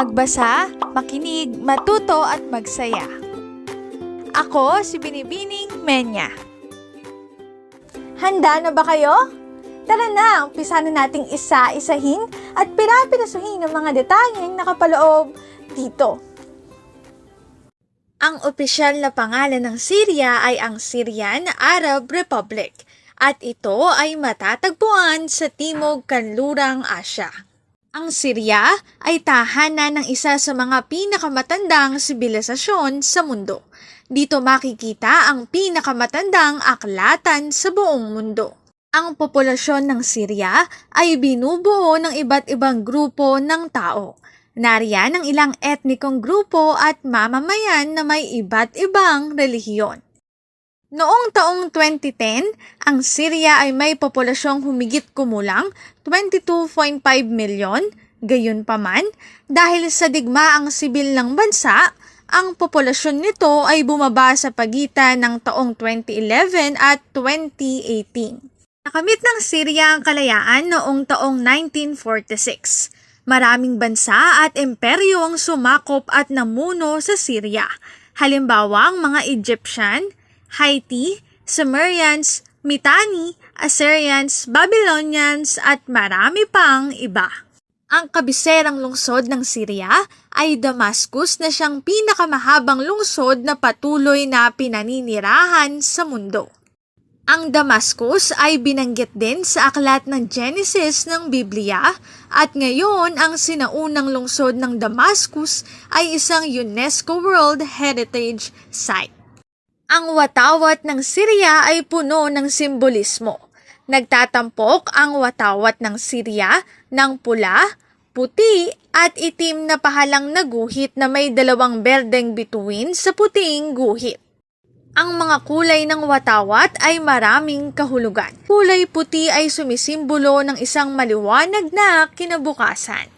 magbasa, makinig, matuto at magsaya. Ako si Binibining Menya. Handa na ba kayo? Tara na, umpisa na nating isa-isahin at pirapirasuhin ang mga detalyeng nakapaloob dito. Ang opisyal na pangalan ng Syria ay ang Syrian Arab Republic at ito ay matatagpuan sa Timog Kanlurang Asya. Ang Syria ay tahanan ng isa sa mga pinakamatandang sibilisasyon sa mundo. Dito makikita ang pinakamatandang aklatan sa buong mundo. Ang populasyon ng Syria ay binubuo ng iba't ibang grupo ng tao. Nariyan ang ilang etnikong grupo at mamamayan na may iba't ibang relihiyon. Noong taong 2010, ang Syria ay may populasyong humigit kumulang 22.5 milyon. Gayunpaman, dahil sa digmaang sibil ng bansa, ang populasyon nito ay bumaba sa pagitan ng taong 2011 at 2018. Nakamit ng Syria ang kalayaan noong taong 1946. Maraming bansa at imperyo ang sumakop at namuno sa Syria. Halimbawa ang mga Egyptian, Haiti, Sumerians, Mitanni, Assyrians, Babylonians at marami pang iba. Ang kabiserang lungsod ng Syria ay Damascus na siyang pinakamahabang lungsod na patuloy na pinaninirahan sa mundo. Ang Damascus ay binanggit din sa aklat ng Genesis ng Biblia at ngayon ang sinaunang lungsod ng Damascus ay isang UNESCO World Heritage Site. Ang watawat ng Syria ay puno ng simbolismo. Nagtatampok ang watawat ng Syria ng pula, puti at itim na pahalang na guhit na may dalawang berdeng bituin sa puting guhit. Ang mga kulay ng watawat ay maraming kahulugan. Kulay puti ay sumisimbolo ng isang maliwanag na kinabukasan.